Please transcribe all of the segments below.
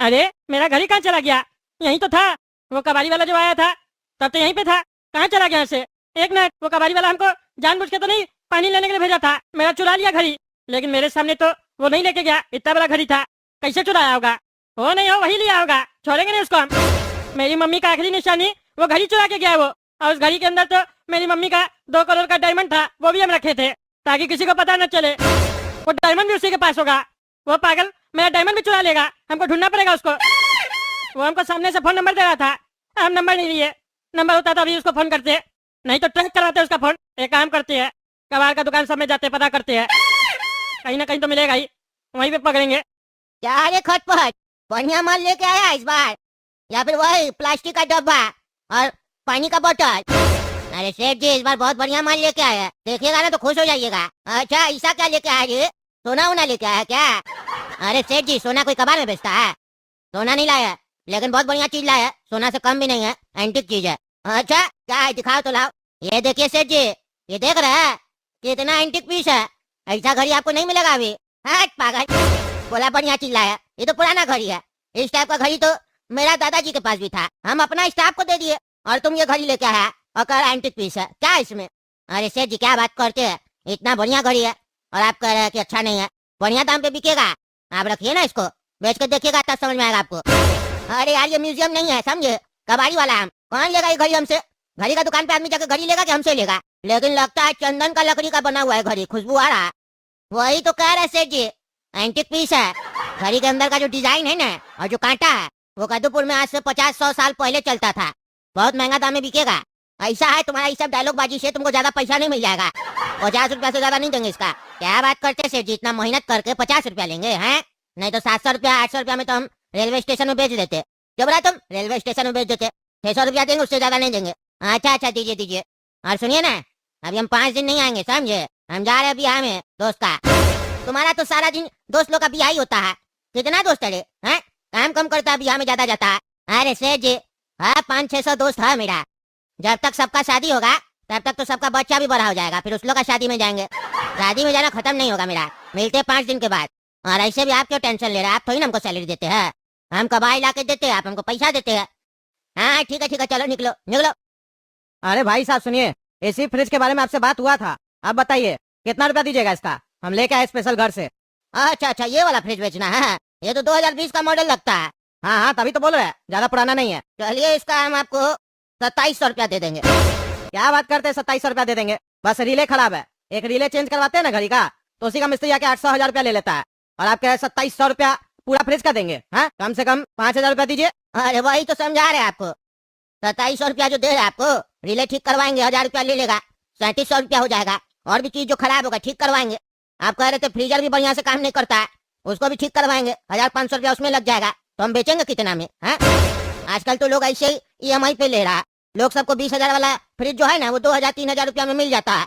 अरे मेरा घर ही कहाँ चला गया? यहीं तो था। वो कबाड़ी वाला जो आया था तब तो यहीं पे था। कहाँ चला गया ऐसे? एक मिनट, वो कबाड़ी वाला हमको जानबूझ के तो नहीं पानी लेने के लिए भेजा था? मेरा चुरा लिया घड़ी, लेकिन मेरे सामने तो वो नहीं लेके गया। इतना बड़ा घड़ी था, कैसे चुराया होगा? हो नहीं हो वही लिया होगा, छोड़ेंगे नहीं उसको हम। मेरी मम्मी का आखिरी निशानी वो घड़ी चुरा के गया है वो। और उस घड़ी के अंदर तो मेरी मम्मी का 2 करोड़ का डायमंड था, वो भी हम रखे थे ताकि किसी को पता न चले। वो डायमंड भी उसी के पास होगा। वो पागल मेरा डायमंड भी चुरा लेगा, हमको ढूंढना पड़ेगा उसको। वो हमको सामने से फोन नंबर दे रहा था, हम नंबर नहीं लिए। नंबर होता तो अभी उसको फोन करते, नहीं तो ट्रैक करवाते उसका फोन। एक काम करते हैं, कबाड़ का दुकान सब में जाते पता करते हैं, कहीं ना कहीं तो मिलेगा ही, वहीं पे पकड़ेंगे। क्या रे खटपट, बढ़िया माल लेके आया इस बार, या फिर वही प्लास्टिक का डब्बा और पानी का बोतल? अरे सेठ जी, इस बार बहुत बढ़िया माल लेके आया है, देखिएगा ना तो खुश हो जाइएगा। अच्छा, ऐसा क्या लेके आया जी? सोना वोना लेके आया क्या? अरे सेठ जी, सोना कोई कबाड़ में बेचता है? सोना नहीं लाया, लेकिन बहुत बढ़िया चीज लाया है, सोना से कम भी नहीं है, एंटीक चीज है। अच्छा क्या है, दिखाओ तो लाओ। ये देखिए सेठ जी, ये देख रहे हैं कितना एंटीक पीस है? ऐसा घड़ी आपको नहीं मिलेगा अभी। हट पागल, बोला बढ़िया चीज लाया, ये तो पुराना घड़ी है। इस टाइप का घड़ी तो मेरा दादाजी के पास भी था, हम अपना स्टाफ को दे दिए, और तुम ये घड़ी लेके आया और कह रहा एंटीक पीस है, क्या है इसमें? अरे सेठ जी, क्या बात करते हैं, इतना बढ़िया घड़ी है और आप कह रहे हैं कि अच्छा नहीं है। बढ़िया दाम पे बिकेगा, आप रखिए ना इसको, बेच के देखिएगा तब समझ में आएगा आपको। अरे यार, ये म्यूजियम नहीं है समझे, कबाड़ी वाला हम, कौन लेगा ये घड़ी हमसे? घड़ी का दुकान पे आदमी जाकर घड़ी लेगा कि हमसे लेगा? लेकिन लगता है चंदन का लकड़ी का बना हुआ है घड़ी, खुशबू आ रहा है। वही तो कह रहे सेठ जी, एंटीक पीस है। घड़ी के अंदर का जो डिजाइन है ना और जो कांटा है, वो कदूपुर में आज से 50-100 साल पहले चलता था, बहुत महंगा दाम में बिकेगा। ऐसा है, तुम्हारा ये सब डायलॉग बाजी से तुमको ज्यादा पैसा नहीं मिल जाएगा, 50 रुपया से ज्यादा नहीं देंगे इसका। क्या बात करते सेठ जी, इतना मेहनत करके 50 रुपया लेंगे हैं? नहीं तो 700 रुपया 800 रुपया में तो हम रेलवे स्टेशन में बेच देते। क्यों बोला तुम, रेलवे स्टेशन में बेच देते? 600 रुपया देंगे, उससे ज्यादा नहीं देंगे। अच्छा अच्छा, दीजिए दीजिए। और सुनिए ना, अभी हम 5 दिन नहीं आएंगे समझे, हम जा रहे हैं बिहार में दोस्त का। तुम्हारा तो सारा दिन दोस्त लोग का बिहार ही होता है, कितना दोस्त है? काम कम करता है, बिहार में ज्यादा जाता है। अरे सेठ जी, हाँ 500-600 दोस्त है मेरा। जब तक सबका शादी होगा तब तक तो सबका बच्चा भी बड़ा हो जाएगा, फिर उस लोग का शादी में जाएंगे। शादी में जाना खत्म नहीं होगा मेरा, मिलते 5 दिन के बाद। और ऐसे भी आप क्यों टेंशन ले रहे हैं, आप थोड़ी ना हमको सैलरी देते हैं, हम कबाई ला के देते हैं, आप हमको पैसा देते हैं। हाँ ठीक है, चलो निकलो निकलो। अरे भाई साहब सुनिए, इसी फ्रिज के बारे में आपसे बात हुआ था, आप बताइए कितना रुपया दीजिएगा इसका? हम लेके आए स्पेशल घर से। अच्छा अच्छा, ये वाला फ्रिज बेचना है? ये तो 2020 का मॉडल लगता है। हाँ हाँ, तभी तो बोल रहे हैं, ज्यादा पुराना नहीं है। चलिए, इसका हम आपको 2700 रुपया दे देंगे। क्या बात करते हैं, 2700 रुपया दे देंगे? बस रिले खराब है, एक रिले चेंज करवाते हैं ना घड़ी का, तो उसी का मिस्त्री आके 800-1000 रुपया ले लेता है, और आप कह रहे 2700 रुपया पूरा फ्रिज का देंगे? हाँ, कम से कम 5000 रुपया दीजिए। अरे वही तो समझा रहे हैं आपको, 2700 रुपया जो दे रहे हैं आपको, रिले ठीक करवाएंगे 1000 रुपया ले लेगा, 3700 रुपया हो जाएगा। और भी चीज जो खराब होगा ठीक करवाएंगे। आप कह रहे थे फ्रीजर भी बढ़िया से काम नहीं करता है, उसको भी ठीक करवाएंगे, 1500 रुपया उसमें लग जाएगा। तो हम बेचेंगे कितना में? आजकल तो लोग ऐसे ही EMI पे ले रहा है, लोग सबको 20,000 वाला फ्रिज जो है ना वो 2000-3000 रुपया में मिल जाता है,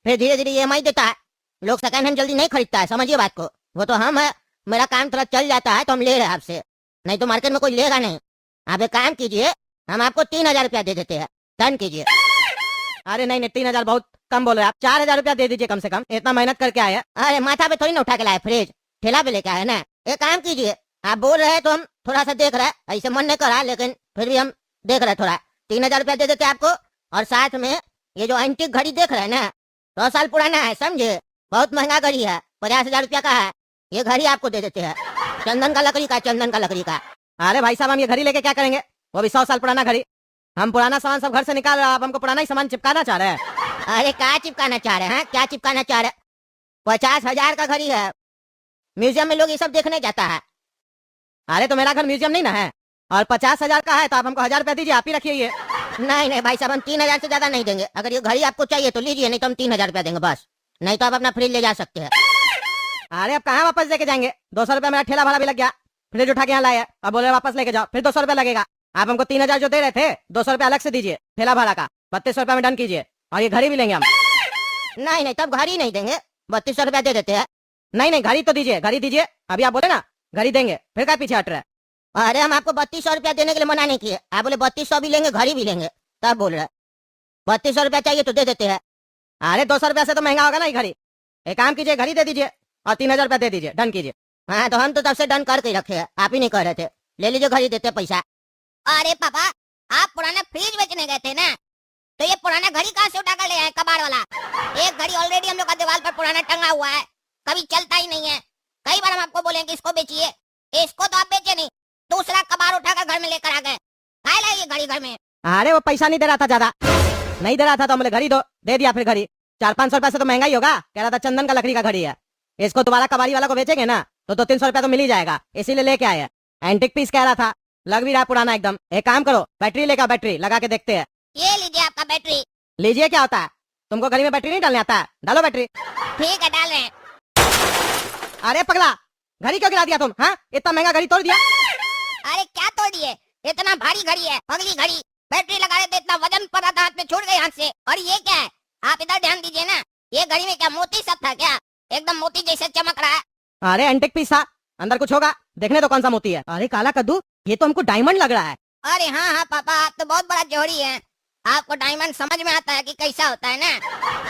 फिर धीरे धीरे EMI देता है। लोग सेकंड हैंड जल्दी नहीं खरीदता है, समझिए बात को। वो तो हम है, मेरा काम थोड़ा चल जाता है तो हम ले रहे हैं आपसे, नहीं तो मार्केट में कोई लेगा नहीं। आप एक काम कीजिए, हम आपको 3000 रुपया दे देते हैं, डन कीजिए। अरे नहीं नहीं, 3000 बहुत कम बोल रहे हैं आप, 4000 रुपया दे दीजिए कम से कम, इतना मेहनत करके आए हैं। अरे माथा पे थोड़ी ना उठा के लाए फ्रिज, ठेला पे लेके आए ना। एक काम कीजिए, आप बोल रहे हैं तो हम थोड़ा सा देख रहे हैं, ऐसे मन नहीं कर रहा, लेकिन फिर भी हम देख रहे हैं थोड़ा, 3000 रुपया दे देते आपको। और साथ में ये जो एंटीक घड़ी देख रहे हैं ना, 100 साल पुराना है समझे, बहुत महंगा घड़ी है, 50,000 रुपया का है। ये घड़ी आपको दे देते हैं, चंदन का लकड़ी का, चंदन का लकड़ी का। अरे भाई साहब, हम ये घड़ी लेके क्या करेंगे, वो भी 100 साल पुराना घड़ी? हम पुराना सामान सब घर से निकाल रहे हैं, आप हमको पुराना ही सामान चिपकाना चाह रहे हैं? अरे क्या चिपकाना चाह रहे हैं, क्या चिपकाना चाह रहे? 50,000 का घड़ी है, म्यूजियम में लोग ये सब देखने जाता है। अरे तो मेरा घर म्यूजियम नहीं ना है, और 50,000 का है तो आप हमको 1000 रुपया दीजिए, आप ही रखिए ये। नहीं नहीं भाई साहब, हम 3000 से ज्यादा नहीं देंगे। अगर ये घड़ी आपको चाहिए तो लीजिए, नहीं तो हम 3000 रुपया देंगे बस, नहीं तो आप अपना फ्रिज ले जा सकते हैं। अरे अब कहाँ वापस लेके जाएंगे, 200 रुपया मेरा ठेला भाड़ा भी लग गया, फ्रिज उठा के यहाँ लाया, अब बोले वापस लेके जाओ, फिर 200 रुपया लगेगा। आप हमको 3000 जो दे रहे थे, 200 रुपया अलग से दीजिए ठेला भाड़ा का, 3200 रुपया में डन कीजिए, और ये घड़ी भी लेंगे हम। नहीं नहीं, तब घड़ी नहीं देंगे, 3200 रुपया दे देते हैं। नहीं नहीं, घड़ी तो दीजिए, घड़ी दीजिए, अभी आप बोले ना घड़ी देंगे, फिर क्या पीछे हट रहे? अरे हम आपको 3200 रुपया देने के लिए मना नहीं किए, आप बोले 3200 भी लेंगे घड़ी भी लेंगे, तब बोल रहे 3200 रुपया चाहिए तो दे देते हैं। अरे 200 रुपया से तो महंगा होगा ना ये घड़ी, एक काम कीजिए घड़ी दे दीजिए और 3000 रुपया दे दीजिए, डन कीजिए। हाँ तो हम तो तब से डन करके रखे हैं, आप ही नहीं कह रहे थे। ले लीजिए घड़ी, देते हैं पैसा। अरे पापा, आप पुराना फ्रिज बेचने गए थे ना, तो ये पुराना घड़ी कहाँ से उठा कर ले आए कबाड़ वाला? एक घड़ी ऑलरेडी हम लोग का दीवार पर पुराना टंगा हुआ है, कभी चलता ही नहीं है। कई बार हम आपको बोले कि इसको बेचिए, इसको तो आप बेचे नहीं, दूसरा कबाड़ उठाकर घर में लेकर आ गए। काहे लाए ये घड़ी घर में? अरे वो पैसा नहीं दे रहा था, ज्यादा नहीं दे रहा था तो बोले घड़ी दो, दे दिया। फिर घड़ी 400-500 रुपए से तो महंगा ही होगा, कह रहा था चंदन का लकड़ी का घड़ी है, इसको दोबारा कबाड़ी वाला को बेचेंगे ना तो 200-300 रुपया तो मिल ही जाएगा, इसीलिए लेके आए। एंटिक पीस कह रहा था, लग भी रहा पुराना एकदम। एक काम करो, बैटरी लेकर, बैटरी लगा के देखते हैं। ये लीजिए आपका बैटरी। लीजिए, क्या होता है? तुमको घड़ी में बैटरी नहीं डालने आता है? डालो बैटरी। ठीक है, डाल रहे हैं। अरे पगला, घड़ी क्यों गिरा दिया तुम? हाँ, इतना महंगा घड़ी तोड़ दिया। अरे क्या तोड़ दिए, इतना भारी घड़ी है, अगली घड़ी। बैटरी लगा रहे थे, इतना वजन पड़ा था, हाथ में छूट गई हाथ से। और ये क्या है, आप इधर ध्यान दीजिए ना, ये घड़ी में क्या मोती सब था क्या? एकदम मोती जैसे चमक रहा है। अरे एंटिक पीस था, अंदर कुछ होगा, देखने तो कौन सा मोती है। अरे काला कद्दू, ये तो हमको डायमंड लग रहा है। अरे हाँ हाँ पापा, आप तो बहुत बड़ा जोड़ी है, आपको डायमंड समझ में आता है कि कैसा होता है ना।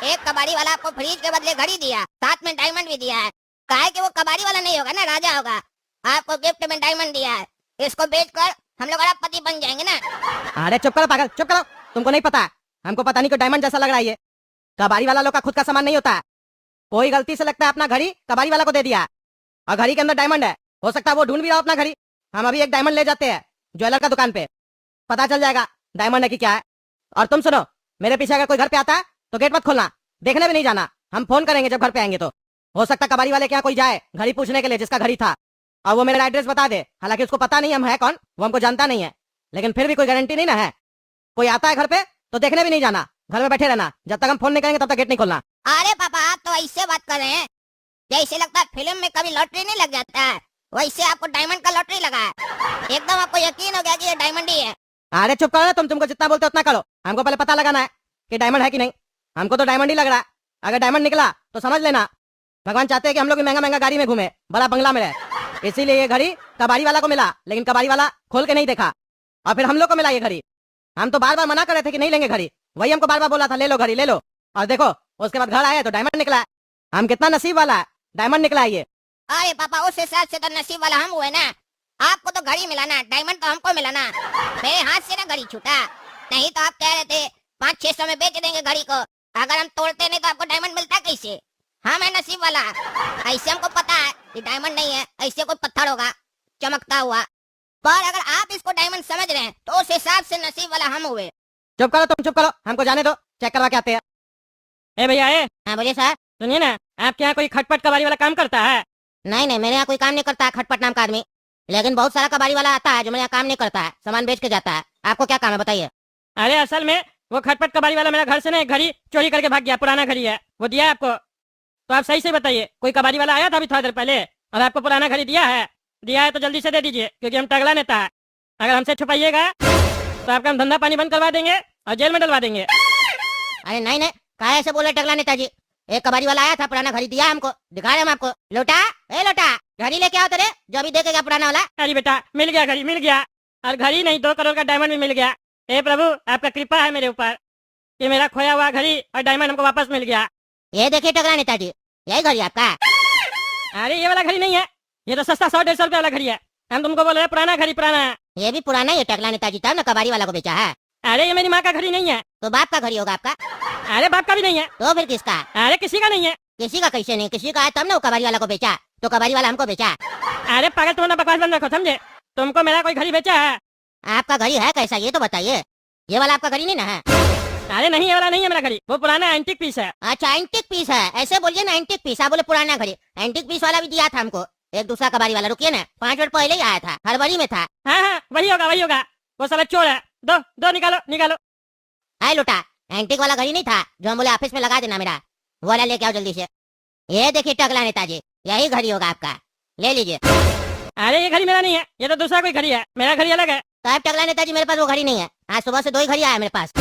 एक कबाड़ी वाला आपको फ्रिज के बदले घड़ी दिया, साथ में डायमंड भी दिया है। काहे कि वो कबाड़ी वाला नहीं होगा ना, राजा होगा, आपको गिफ्ट में डायमंड दिया है। इसको बेचकर हम लोग अरबपति बन जाएंगे ना। अरे चुप करो पागल, चुप करो। तुमको नहीं पता, हमको पता नहीं क्यों डायमंड जैसा लग रहा है ये। कबाड़ी वाला लोग का खुद का सामान नहीं होता है, कोई गलती से लगता है अपना घड़ी कबाड़ी वाला को दे दिया, और घड़ी के अंदर डायमंड है। हो सकता है वो ढूंढ भी रहा हो अपना घड़ी। हम अभी एक डायमंड ले जाते हैं ज्वेलर का दुकान पे, पता चल जाएगा डायमंड है कि क्या है। और तुम सुनो, मेरे पीछे अगर कोई घर पे आता है तो गेट मत खोलना, देखने भी नहीं जाना, हम फोन करेंगे जब घर पे आएंगे तो। हो सकता है कबाड़ी वाले के यहाँ कोई जाए घड़ी पूछने के लिए जिसका घड़ी था, और वो मेरा एड्रेस बता दे। हालांकि उसको पता नहीं हम है कौन, वो हमको जानता नहीं है, लेकिन फिर भी कोई गारंटी नहीं ना है। कोई आता है घर पे तो देखने भी नहीं जाना, घर में बैठे रहना, जब तक हम फोन नहीं करेंगे तब तक गेट नहीं खोलना। अरे पापा, आप तो ऐसे बात कर रहे हैं जैसे लगता है फिल्म में कभी लॉटरी नहीं लग जाता है, वैसे आपको डायमंड का लॉटरी लगा है। एकदम आपको यकीन हो गया कि ये डायमंड ही है। अरे चुप करो ना तुमको जितना बोलते उतना करो। हमको पहले पता लगाना है कि डायमंड है कि नहीं। हमको तो डायमंड ही लग रहा है, अगर डायमंड निकला तो समझ लेना भगवान चाहते हैं कि हम लोग महंगा महंगा गाड़ी में घूमे, बड़ा बंगला में रहे। इसीलिए ये घड़ी कबाड़ी वाला को मिला, लेकिन कबाड़ी वाला खोल के नहीं देखा, और फिर हम लोग को मिला ये घड़ी। हम तो बार बार मना कर रहे थे कि नहीं लेंगे घड़ी, वही हमको बार बार बोला था ले लो घड़ी ले लो, और देखो उसके बाद घर आए तो डायमंड निकला है। हम कितना नसीब वाला है, डायमंड निकला है ये। अरे पापा, उस हिसाब से तो नसीब वाला हम हुए ना, आपको तो घड़ी मिला ना, डायमंड तो हमको मिला ना। मेरे हाथ से ना घड़ी छूटा, नहीं तो आप कह रहे थे 500-600 में बेच देंगे घड़ी को, अगर हम तोड़ते नहीं तो आपको डायमंड मिलता कैसे? हम है नसीब वाला। ऐसे हमको पता है कि डायमंड नहीं है, ऐसे कोई पत्थर होगा चमकता हुआ, पर अगर आप इसको डायमंड समझ रहे हैं तो उस हिसाब से नसीब वाला हम हुए। चुप करो तुम, चुप करो, हमको जाने दो, चेक करवा के आते हैं। ए भैया ए, हाँ बोलिए सर। सुनिए ना, आपके यहाँ कोई खटपट कबाड़ी वाला काम करता है? नहीं नहीं, मेरे यहाँ कोई काम नहीं करता है खटपट नाम का आदमी, लेकिन बहुत सारा कबाड़ी वाला आता है जो मेरे यहाँ काम नहीं करता है, सामान बेच के जाता है। आपको क्या काम है बताइए? अरे असल में वो खटपट कबाड़ी वाला मेरा घर से ना एक घड़ी चोरी करके भाग गया, पुराना घड़ी है, वो दिया है आपको? तो आप सही से बताइए, कोई कबाड़ी वाला आया था अभी थोड़ी देर पहले और आपको पुराना घड़ी दिया है? दिया है तो जल्दी से दे दीजिए, क्योंकि हम टगला नेता है, अगर हमसे छुपाइएगा तो आपका हम धंधा पानी बंद करवा देंगे और जेल में डलवा देंगे। अरे नहीं नहीं, काहे ऐसे बोले टगला नेताजी? एक कबाड़ी वाला आया था, पुराना घड़ी दिया हमको, दिखा रहे हम आपको। लोटा, ए लोटा, घड़ी लेके आओ तेरे, जो अभी देखेगा पुराना वाला। अरे बेटा, मिल गया घड़ी, मिल गया, और घड़ी नहीं 2 करोड़ का डायमंड भी मिल गया। हे प्रभु, आपका कृपा है मेरे ऊपर कि मेरा खोया हुआ घड़ी और डायमंड हमको वापस मिल गया। ये देखिए टगला नेताजी, यही घड़ी आपका है। अरे ये वाला घड़ी नहीं है, ये तो सस्ता 100-150 रुपए वाला घड़ी है। हम तुमको बोल रहे हैं पुराना घड़ी, पुराना है। ये भी पुराना ही है टगला नेताजी, तब ना कबाड़ी वाला को बेचा है। अरे ये मेरी माँ का घड़ी नहीं है। तो बाप का घड़ी होगा आपका? अरे बाप का भी नहीं है। तो फिर किसका है? अरे किसी का नहीं है। किसी का कैसे नहीं, किसी का है तब ना वो कबाड़ी वाला को बेचा, तो कबाड़ी वाला हमको बेचा। अरे पागल, तुम ना बकवास बंद रखो, समझे? तुमको मेरा कोई घड़ी बेचा है? आपका घड़ी है कैसा ये तो बताइए, ये वाला आपका घड़ी नहीं ना है? अरे नहीं, ये वाला नहीं है मेरा घड़ी, वो पुराना एंटीक पीस है। अच्छा एंटिक पीस है, ऐसे बोलिए ना एंटिक पीस, आप बोले पुराना घड़ी। एंटिक पीस वाला भी दिया था हमको एक दूसरा कबाड़ी वाला, रुकिए ना, 5 मिनट पहले ही आया था, हड़बड़ी में था। हाँ हाँ, वही होगा, वही होगा, वो साला चोर है। दो दो, निकालो निकालो। है लोटा, एंटिक वाला घड़ी नहीं था जो हम बोले ऑफिस में लगा देना मेरा, वो वाला लेके आओ जल्दी से। ये देखिए टगला नेताजी, यही घड़ी होगा आपका, ले लीजिए। अरे ये घड़ी मेरा नहीं है, ये तो दूसरा कोई घड़ी है, मेरा घड़ी अलग है। साहब टगला नेताजी, मेरे पास वो घड़ी नहीं है, आज सुबह से 2 ही घड़ी आया मेरे पास।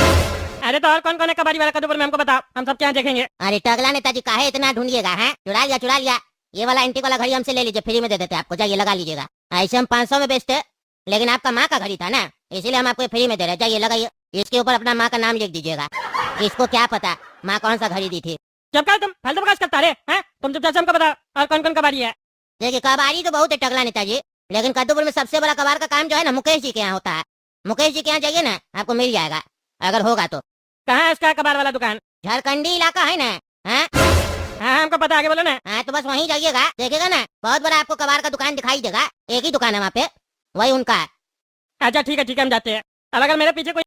अरे तो और कौन कौन है कबाड़ी वाला कदू पर हमको बताओ, हम सब क्या देखेंगे। अरे टगला नेताजी काहे इतना ढूंढिएगा, है चुरा लिया चुरा लिया। ये वाला एंटिक वाला घड़ी हमसे ले लीजिए, फ्री में दे देते आपको, जाइए लगा लीजिएगा। ऐसे हम 500 में बेचते, लेकिन आपका माँ का घड़ी था ना, इसीलिए हम आपको फ्री में दे रहे, जाइए लगाइए। इसके ऊपर अपना माँ का नाम लिख दीजिएगा, इसको क्या पता माँ कौन सा घड़ी दी थी। जब कल तुम फालतू बकवास करता रहे हैं, तुम चुपचाप से हमको बताओ और कौन कौन कबाड़ी है। देखिए कबाड़ी तो बहुत है टगला नेताजी, लेकिन कद्दूपुर में सबसे बड़ा कबाड़ का काम जो है ना मुकेश जी के यहाँ होता है। मुकेश जी के यहाँ जाइए ना, आपको मिल जाएगा अगर होगा तो। कहाँ है उसका कबाड़ वाला दुकान? झारखंडी इलाका है ना। हाँ हाँ हमको पता, आगे बोलो ना। हाँ, तो बस वहीं जाइएगा, देखिएगा ना बहुत बड़ा आपको कबाड़ का दुकान दिखाई देगा। एक ही दुकान है वहाँ पे, वही उनका है। अच्छा ठीक है हम जाते हैं। अब अगर मेरे पीछे कोई